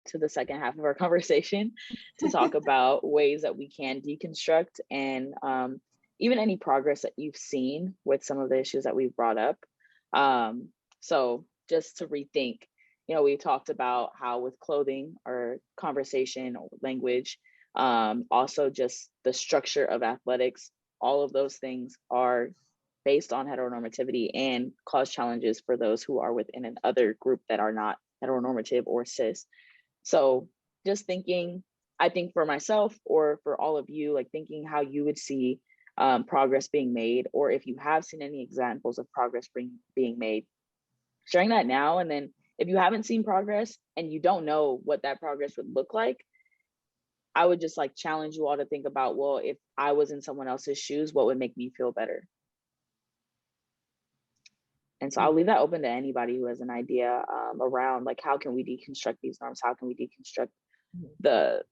to the second half of our conversation to talk about ways that we can deconstruct and even any progress that you've seen with some of the issues that we've brought up. So just to rethink, we talked about how with clothing or conversation or language, also just the structure of athletics, all of those things are based on heteronormativity and cause challenges for those who are within an other group that are not heteronormative or cis. So just thinking, I think for myself or for all of you, like thinking how you would see progress being made, or if you have seen any examples of progress being made, sharing that now. And then if you haven't seen progress and you don't know what that progress would look like, I would just like challenge you all to think about, well, if I was in someone else's shoes, what would make me feel better? And so I'll leave that open to anybody who has an idea around like, how can we deconstruct these norms? How can we deconstruct the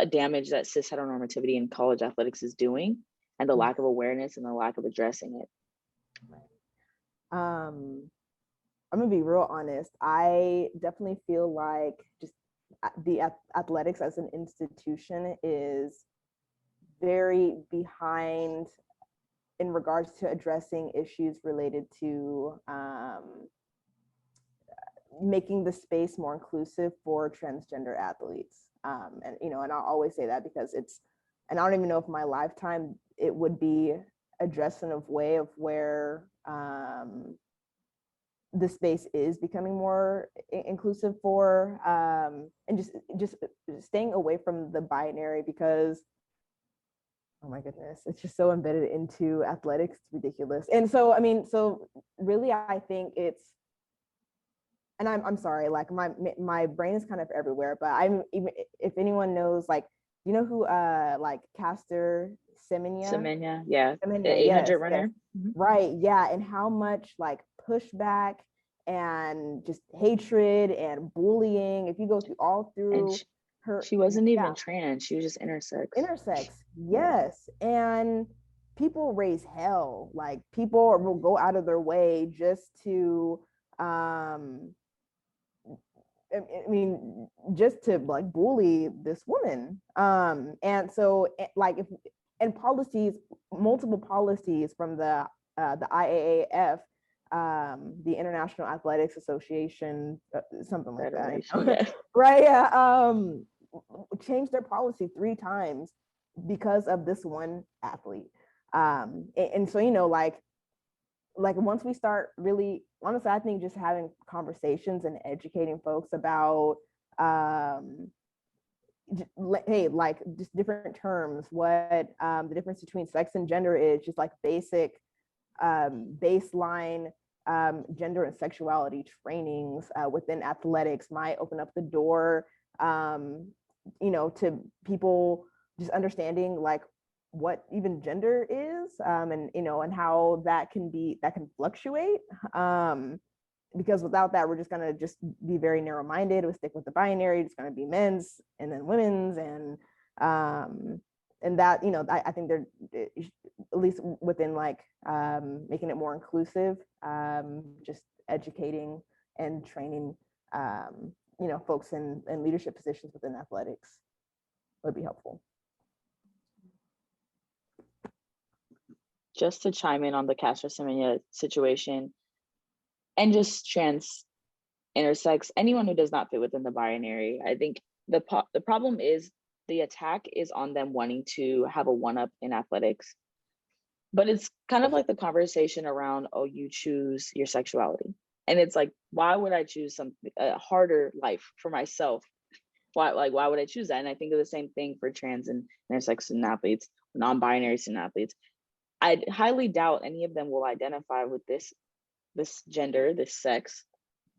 damage that cis heteronormativity in college athletics is doing, and the lack of awareness and the lack of addressing it? I'm gonna be real honest. I definitely feel like just the athletics as an institution is very behind in regards to addressing issues related to making the space more inclusive for transgender athletes. And I'll always say that because and I don't even know if my lifetime it would be addressed in a way of where the space is becoming more inclusive for, and just staying away from the binary, because oh my goodness, it's just so embedded into athletics, it's ridiculous. And so, so really, I think it's, and I'm sorry, like my brain is kind of everywhere, but even if anyone knows, like, you know who, like Caster Semenya, yeah, Semenya, the 800 yes, runner. Yes. Mm-hmm. Right, yeah, and how much like pushback and just hatred and bullying, if you go through she wasn't even trans, she was just intersex, yes. And people raise hell, like people will go out of their way just to just to like bully this woman. And so like policies, multiple policies from the IAAF, the International Athletics Association, something like that, yeah. Right? Yeah. Changed their policy 3 times because of this one athlete. And so, like once we start really, honestly, I think just having conversations and educating folks about, hey, like just different terms, what the difference between sex and gender is, just like basic baseline gender and sexuality trainings within athletics might open up the door, to people just understanding like what even gender is, and how that can fluctuate, because without that, we're just going to just be very narrow-minded. We stick with the binary. It's going to be men's and then women's, and that, I think they're, at least within like making it more inclusive, just educating and training folks in leadership positions within athletics would be helpful. Just to chime in on the Caster Semenya situation, and just trans, intersex, anyone who does not fit within the binary, I think the problem is the attack is on them wanting to have a one-up in athletics. But it's kind of like the conversation around, oh, you choose your sexuality. And it's like, why would I choose a harder life for myself? Why would I choose that? And I think of the same thing for trans and intersex student athletes, non-binary student athletes. I highly doubt any of them will identify with this gender, this sex,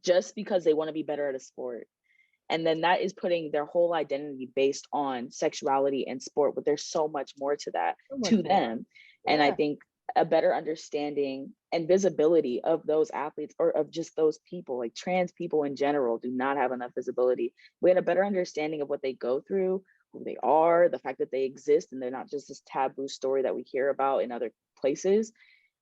just because they want to be better at a sport. And then that is putting their whole identity based on sexuality and sport, but there's so much more to that, them. Yeah. And I think a better understanding and visibility of those athletes, or of just those people, like trans people in general, do not have enough visibility. We had a better understanding of what they go through, who they are, the fact that they exist, and they're not just this taboo story that we hear about in other places.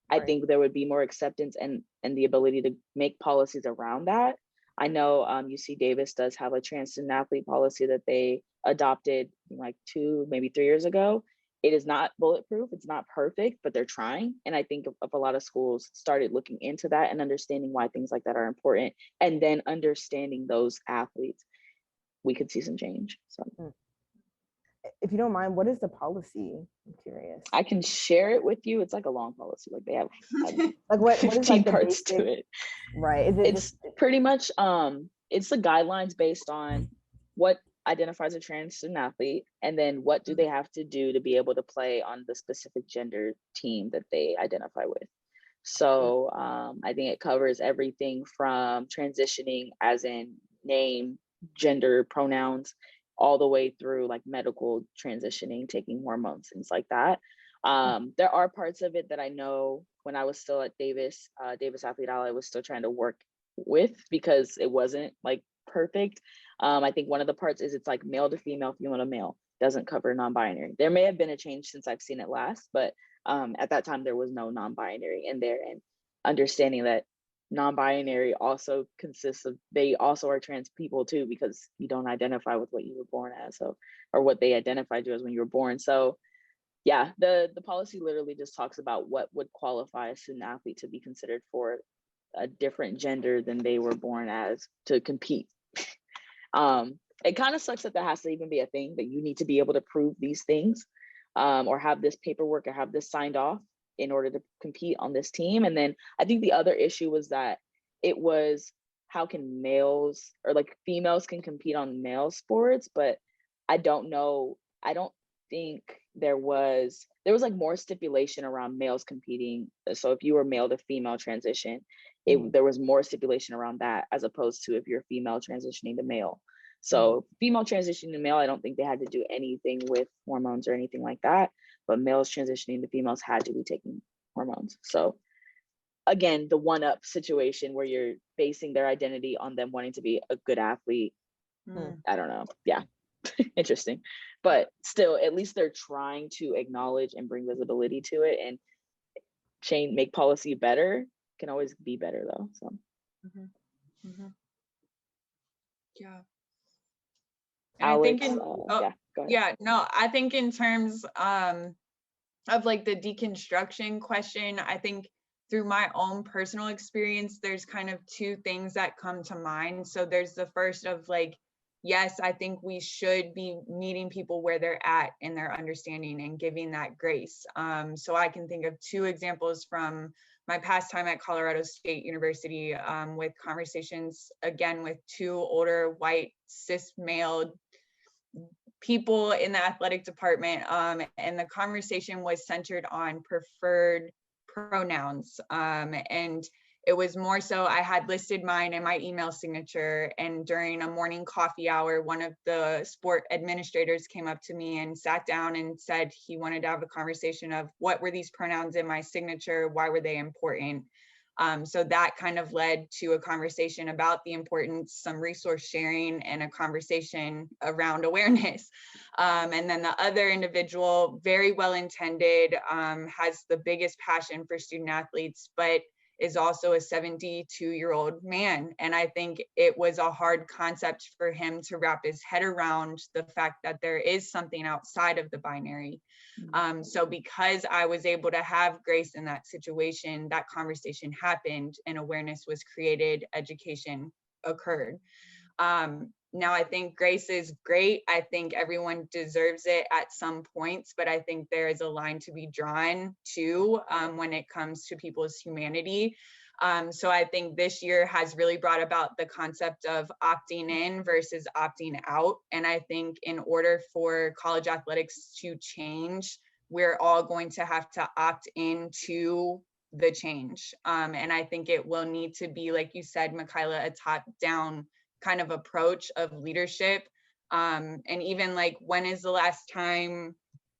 Right. I think there would be more acceptance and the ability to make policies around that. I know UC Davis does have a trans student athlete policy that they adopted like 2, maybe 3 years ago. It is not bulletproof, it's not perfect, but they're trying. And I think if a lot of schools started looking into that and understanding why things like that are important, and then understanding those athletes, we could see some change. So if you don't mind, what is the policy? I'm curious. I can share it with you. It's like a long policy. Like they have like what 15 is like the parts basic, to it. Right. Is it It's pretty much it's the guidelines based on what identifies a trans student athlete, and then what do they have to do to be able to play on the specific gender team that they identify with. So I think it covers everything from transitioning as in name, gender, pronouns, all the way through like medical transitioning, taking hormones, things like that. There are parts of it that I know when I was still at Davis Athlete Ally, I was still trying to work with, because it wasn't like perfect. I think one of the parts is it's like male to female, female to male, doesn't cover non-binary. There may have been a change since I've seen it last, but at that time there was no non-binary in there. And understanding that non-binary also consists of, they also are trans people too, because you don't identify with what you were born as, so, or what they identified you as when you were born. So yeah, the policy literally just talks about what would qualify a student athlete to be considered for a different gender than they were born as to compete. It kind of sucks that that has to even be a thing, that you need to be able to prove these things, or have this paperwork or have this signed off in order to compete on this team. And then I think the other issue was that it was, how can males or like females can compete on male sports, but I don't know, I don't think there was like more stipulation around males competing. So if you were male to female transition, there was more stipulation around that, as opposed to if you're female transitioning to male. So female transitioning to male, I don't think they had to do anything with hormones or anything like that, but males transitioning to females had to be taking hormones. So again, the one-up situation where you're basing their identity on them wanting to be a good athlete. I don't know. Yeah. Interesting. But still, at least they're trying to acknowledge and bring visibility to it, and make policy better. Can always be better though. So yeah. Alex, I think go ahead. yeah, no, I think in terms of like the deconstruction question, I think through my own personal experience, there's kind of 2 things that come to mind. So there's the first of like, yes, I think we should be meeting people where they're at in their understanding and giving that grace. So I can think of 2 examples from my past time at Colorado State University, with conversations, again, with 2 older white cis male people in the athletic department, and the conversation was centered on preferred pronouns, and it was more so I had listed mine in my email signature, and during a morning coffee hour, one of the sport administrators came up to me and sat down and said he wanted to have a conversation of what were these pronouns in my signature, why were they important. So that kind of led to a conversation about the importance, some resource sharing, and a conversation around awareness. And then the other individual, very well intended, has the biggest passion for student athletes, but is also a 72-year-old man. And I think it was a hard concept for him to wrap his head around, the fact that there is something outside of the binary. So because I was able to have grace in that situation, that conversation happened and awareness was created, education occurred. Now I think grace is great. I think everyone deserves it at some points, but I think there is a line to be drawn too, when it comes to people's humanity. So I think this year has really brought about the concept of opting in versus opting out. And I think in order for college athletics to change, we're all going to have to opt into the change. And I think it will need to be, like you said, Michaela, a top-down kind of approach of leadership. And even like, when is the last time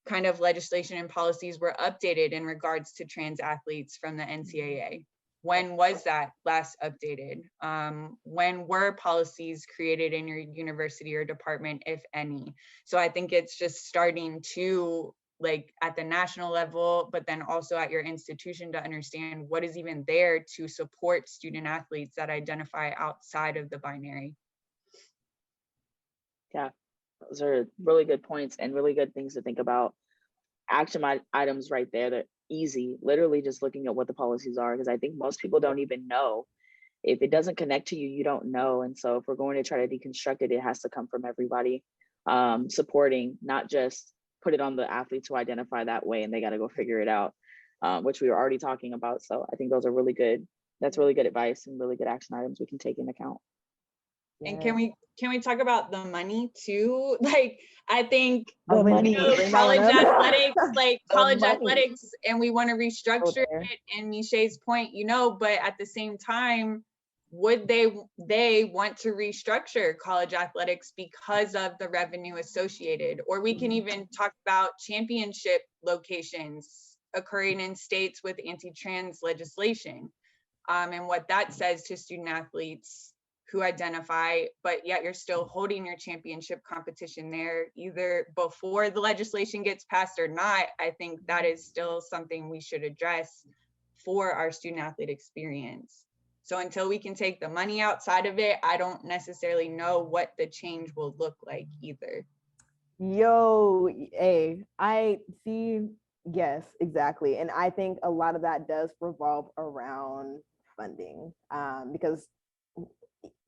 kind of legislation and policies were updated in regards to trans athletes from the NCAA? When was that last updated? When were policies created in your university or department, if any? So I think it's just starting to like at the national level, but then also at your institution to understand what is even there to support student athletes that identify outside of the binary. Yeah, those are really good points and really good things to think about. Action items right there, they're easy, literally just looking at what the policies are, because I think most people don't even know. If it doesn't connect to you, you don't know. And so if we're going to try to deconstruct it, it has to come from everybody supporting, not just put it on the athletes who identify that way and they got to go figure it out, which we were already talking about. So I think those are really good. That's really good advice and really good action items we can take into account. And can we talk about the money too? Like, I think the money, college athletics, and we want to restructure it. And Mishay's point, but at the same time, would they want to restructure college athletics because of the revenue associated? Or we can even talk about championship locations occurring in states with anti-trans legislation, and what that says to student athletes who identify, but yet you're still holding your championship competition there, either before the legislation gets passed or not. I think that is still something we should address for our student athlete experience. So until we can take the money outside of it, I don't necessarily know what the change will look like either. I see. Yes, exactly. And I think a lot of that does revolve around funding, because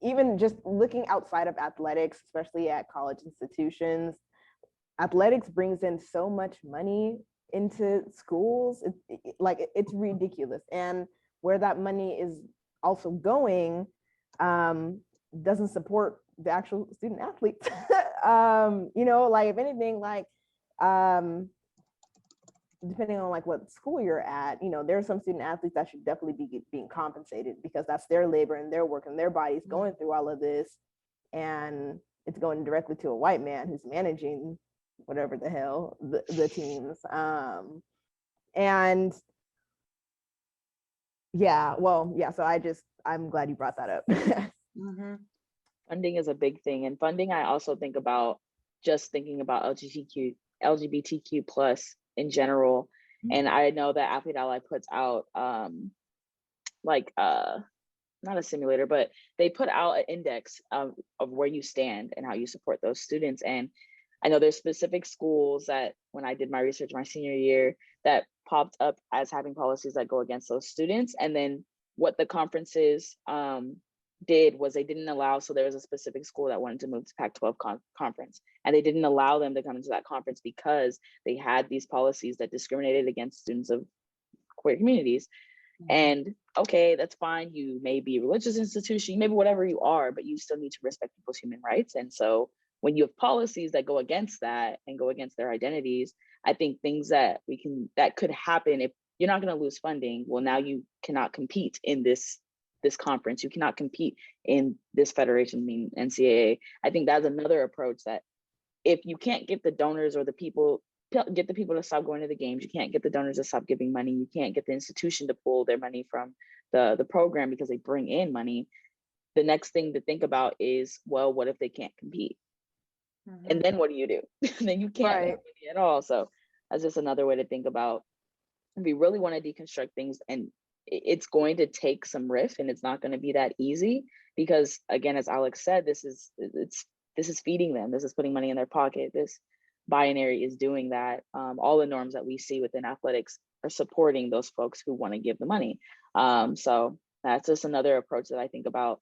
even just looking outside of athletics, especially at college institutions, athletics brings in so much money into schools. It's ridiculous. And where that money is also going doesn't support the actual student athletes. If anything, depending on what school you're at, there are some student athletes that should definitely be being compensated, because that's their labor and their work and their bodies going through all of this, and it's going directly to a white man who's managing whatever the hell the teams. So I'm glad you brought that up. Mm-hmm. Funding is a big thing, and funding, I also think about just thinking about LGBTQ plus in general. And I know that Athlete Ally puts out not a simulator, but they put out an index of where you stand and how you support those students. And I know there's specific schools that when I did my research my senior year that popped up as having policies that go against those students. And then what the conferences did was they didn't allow, so there was a specific school that wanted to move to Pac-12 conference, and they didn't allow them to come into that conference because they had these policies that discriminated against students of queer communities. And okay, that's fine. You may be a religious institution, maybe whatever you are, but you still need to respect people's human rights. And so when you have policies that go against that and go against their identities, I think things that could happen if you're not going to lose funding. Well, now you cannot compete in this conference. You cannot compete in this federation, meaning NCAA. I think that's another approach, that if you can't get the donors or get the people to stop going to the games, you can't get the donors to stop giving money, you can't get the institution to pull their money from the program because they bring in money, the next thing to think about is, well, what if they can't compete? Mm-hmm. And then what do you do? Then you can't compete at all. So that's just another way to think about, if we really want to deconstruct things, and it's going to take some riff, and it's not going to be that easy, because again, as Alex said, this is feeding them, this is putting money in their pocket, this binary is doing that. All the norms that we see within athletics are supporting those folks who want to give the money. So that's just another approach that I think about.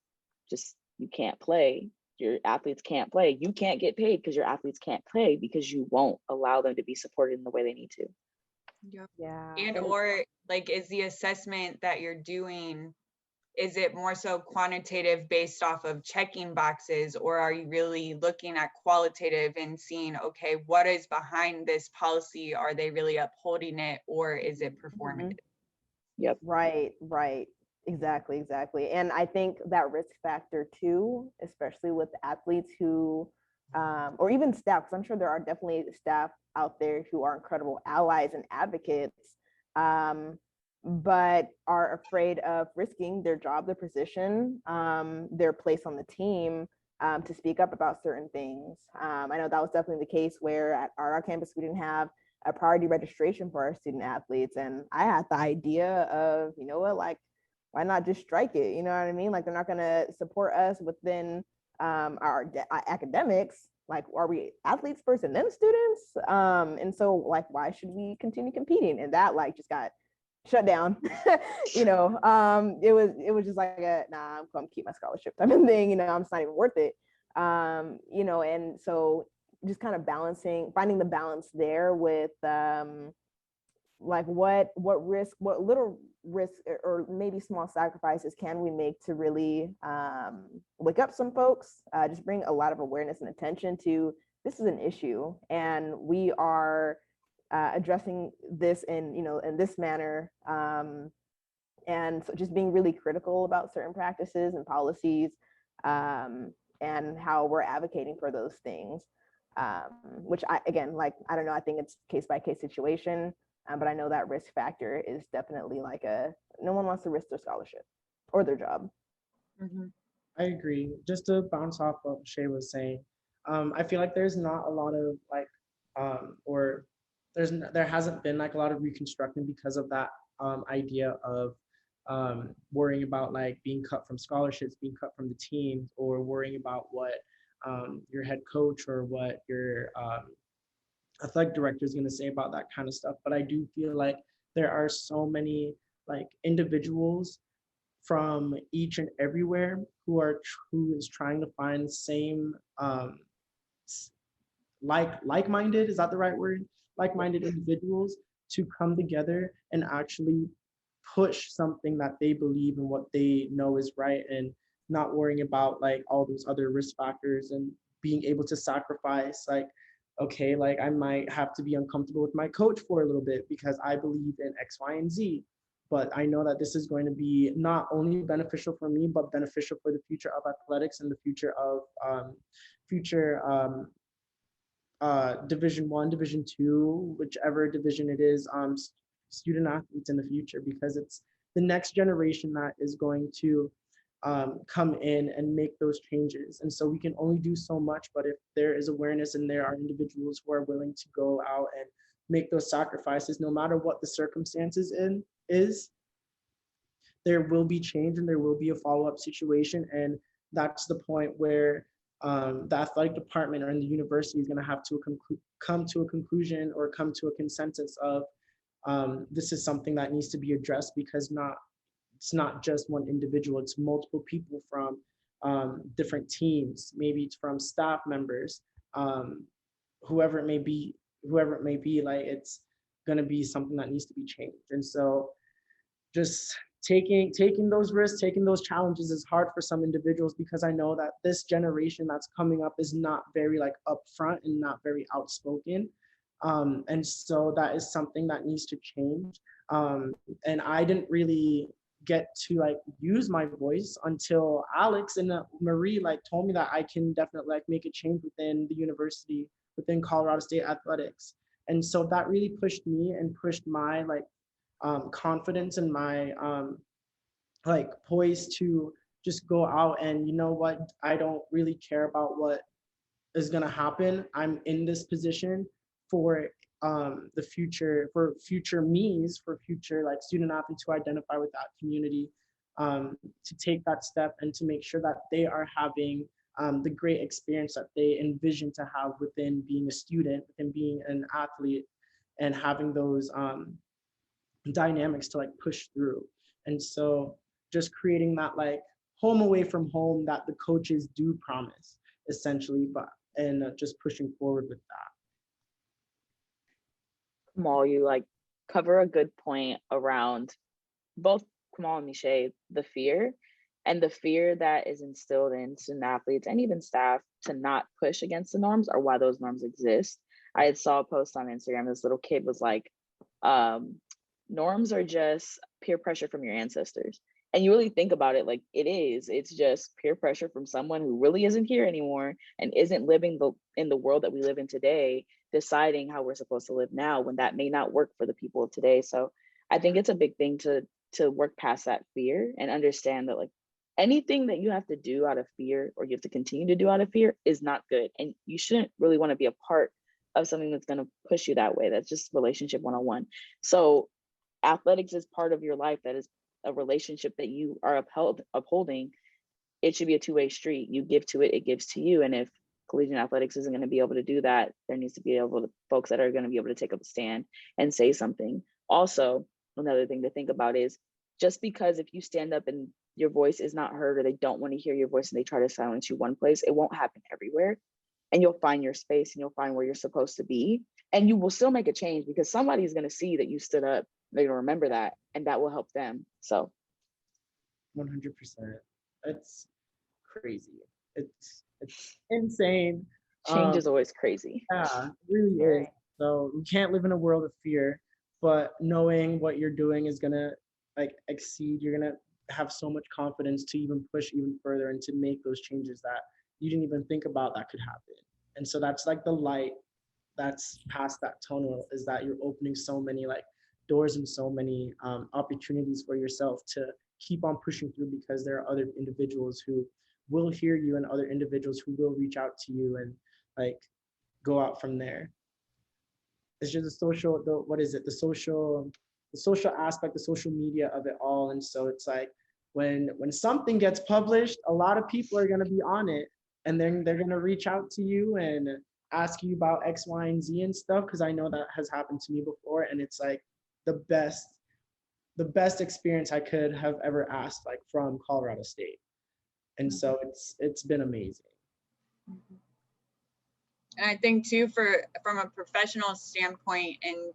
Just, you can't play, your athletes can't play, you can't get paid because your athletes can't play because you won't allow them to be supported in the way they need to. Yeah. And or is the assessment that you're doing, is it more so quantitative based off of checking boxes, or are you really looking at qualitative and seeing, okay, what is behind this policy? Are they really upholding it, or is it performative? Yep. Right. Exactly. And I think that risk factor too, especially with athletes who, or even staff, because I'm sure there are definitely staff out there who are incredible allies and advocates, but are afraid of risking their job, their position, their place on the team, to speak up about certain things. I know that was definitely the case where at our campus, we didn't have a priority registration for our student athletes. And I had the idea of, you know what, like, why not just strike it? You know what I mean? Like, they're not going to support us within our academics. Like, are we athletes first and then students? And so, like, why should we continue competing? And that, like, just got shut down. You know, it was just like a, nah, I'm going to keep my scholarship type of thing. You know, I'm just not even worth it. You know, and so just kind of finding the balance there with like what little risk or maybe small sacrifices can we make to really wake up some folks, just bring a lot of awareness and attention to this is an issue, and we are addressing this in, you know, in this manner, and so just being really critical about certain practices and policies, and how we're advocating for those things, which I don't know, I think it's case by case situation. But I know that risk factor is definitely like no one wants to risk their scholarship or their job. Mm-hmm. I agree. Just to bounce off what Shay was saying, I feel like there's not a lot of like, or there hasn't been like a lot of reconstructing because of that idea of worrying about like being cut from scholarships, being cut from the teams, or worrying about what your head coach or what your athletic director is going to say about that kind of stuff. But I do feel like there are so many like individuals from each and everywhere who is trying to find the same like-minded, is that the right word? Like-minded individuals to come together and actually push something that they believe in, what they know is right, and not worrying about like all those other risk factors, and being able to sacrifice like, okay, like I might have to be uncomfortable with my coach for a little bit because I believe in X, Y, and Z. But I know that this is going to be not only beneficial for me, but beneficial for the future of athletics and the future of Division I, Division II, whichever division it is, student athletes in the future, because it's the next generation that is going to come in and make those changes. And so we can only do so much, but if there is awareness and there are individuals who are willing to go out and make those sacrifices, no matter what the circumstances is, there will be change and there will be a follow-up situation. And that's the point where the athletic department or in the university is going to have to come to a conclusion or come to a consensus of this is something that needs to be addressed, because it's not just one individual, it's multiple people from different teams, maybe it's from staff members, whoever it may be, like it's going to be something that needs to be changed. And so just taking those risks, taking those challenges is hard for some individuals, because I know that this generation that's coming up is not very like upfront and not very outspoken. And so that is something that needs to change. And I didn't really get to like use my voice until Alex and Marie like told me that I can definitely like make a change within the university, within Colorado State athletics. And so that really pushed me and pushed my like confidence and my like poise to just go out and, you know what, I don't really care about what is going to happen. I'm in this position for the future, for future me's, for future like student athletes who identify with that community, to take that step and to make sure that they are having the great experience that they envision to have within being a student, within being an athlete, and having those dynamics to like push through. And so just creating that like home away from home that the coaches do promise, essentially, but and just pushing forward with that. Kamal, you like cover a good point around both Kamal and Mishay, the fear that is instilled in student athletes and even staff to not push against the norms, or why those norms exist. I had saw a post on Instagram, this little kid was like, norms are just peer pressure from your ancestors. And you really think about it, like it's just peer pressure from someone who really isn't here anymore and isn't living in the world that we live in today, deciding how we're supposed to live now, when that may not work for the people of today. So I think it's a big thing to work past that fear and understand that like anything that you have to do out of fear, or you have to continue to do out of fear, is not good. And you shouldn't really want to be a part of something that's going to push you that way. That's just relationship 101. So athletics is part of your life. That is a relationship that you are upholding. It should be a two-way street. You give to it, it gives to you. And if collegiate athletics isn't going to be able to do that, there needs to be folks that are going to be able to take up a stand and say something. Also, another thing to think about is just because if you stand up and your voice is not heard, or they don't want to hear your voice and they try to silence you one place, it won't happen everywhere. And you'll find your space and you'll find where you're supposed to be. And you will still make a change because somebody's going to see that you stood up. They're going to remember that, and that will help them. So 100%. It's crazy. It's insane. Change is always crazy. Yeah, it really is. So you can't live in a world of fear, but knowing what you're doing is gonna like exceed. You're gonna have so much confidence to even push even further and to make those changes that you didn't even think about that could happen. And so that's like the light that's past that tunnel, is that you're opening so many like doors and so many opportunities for yourself to keep on pushing through, because there are other individuals who will hear you and other individuals who will reach out to you and like go out from there. It's just the social, the social aspect, the social media of it all. And so it's like when something gets published, a lot of people are going to be on it, and then they're going to reach out to you and ask you about X, Y, and Z and stuff, because I know that has happened to me before, and it's like the best experience I could have ever asked, like from Colorado State. And so it's been amazing. And I think too, from a professional standpoint and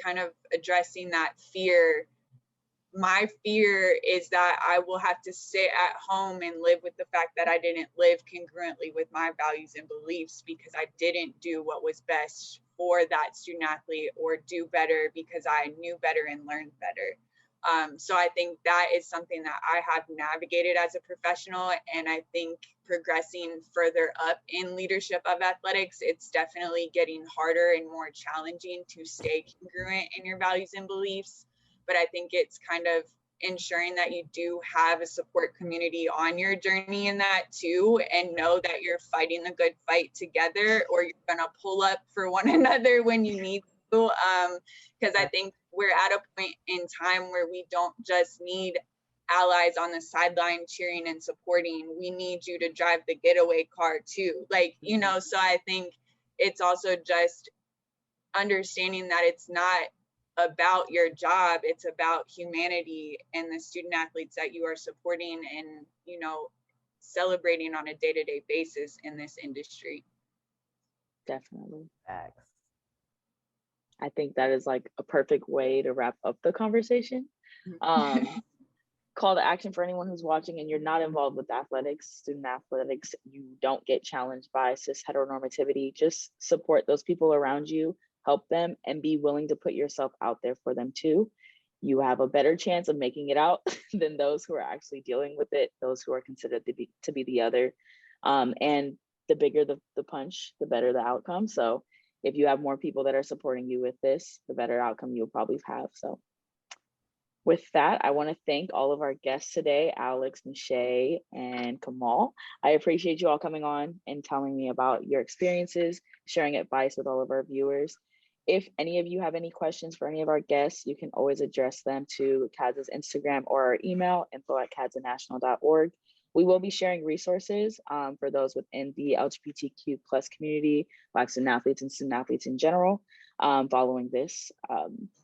kind of addressing that fear, my fear is that I will have to sit at home and live with the fact that I didn't live congruently with my values and beliefs because I didn't do what was best for that student athlete, or do better because I knew better and learned better. So I think that is something that I have navigated as a professional. And I think progressing further up in leadership of athletics, it's definitely getting harder and more challenging to stay congruent in your values and beliefs. But I think it's kind of ensuring that you do have a support community on your journey in that too, and know that you're fighting the good fight together, or you're gonna pull up for one another when you need to. Because I think we're at a point in time where we don't just need allies on the sideline cheering and supporting. We need you to drive the getaway car too. Like, you know, so I think it's also just understanding that it's not about your job, it's about humanity and the student athletes that you are supporting and, you know, celebrating on a day-to-day basis in this industry. Definitely. Facts. I think that is like a perfect way to wrap up the conversation. Call to action for anyone who's watching and you're not involved with athletics, student athletics, you don't get challenged by cis heteronormativity. Just support those people around you, help them, and be willing to put yourself out there for them too. You have a better chance of making it out than those who are actually dealing with it, those who are considered to be the other. And the bigger the punch, the better the outcome. So if you have more people that are supporting you with this, the better outcome you'll probably have. So with that, I want to thank all of our guests today, Alex, Mishay, and Kamal. I appreciate you all coming on and telling me about your experiences, sharing advice with all of our viewers. If any of you have any questions for any of our guests, you can always address them to CADSA's Instagram or our email, info@cadsanational.org. We will be sharing resources for those within the LGBTQ plus community, Black student athletes and student athletes in general, following this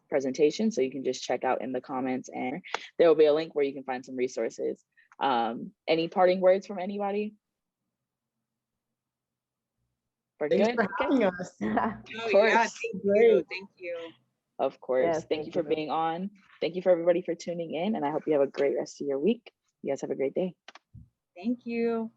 presentation. So you can just check out in the comments, and there will be a link where you can find some resources. Any parting words from anybody? Thanks for having us. Of course. Yeah, thank you. Of course. Yes, thank you for being on. Thank you for everybody for tuning in, and I hope you have a great rest of your week. You guys have a great day. Thank you.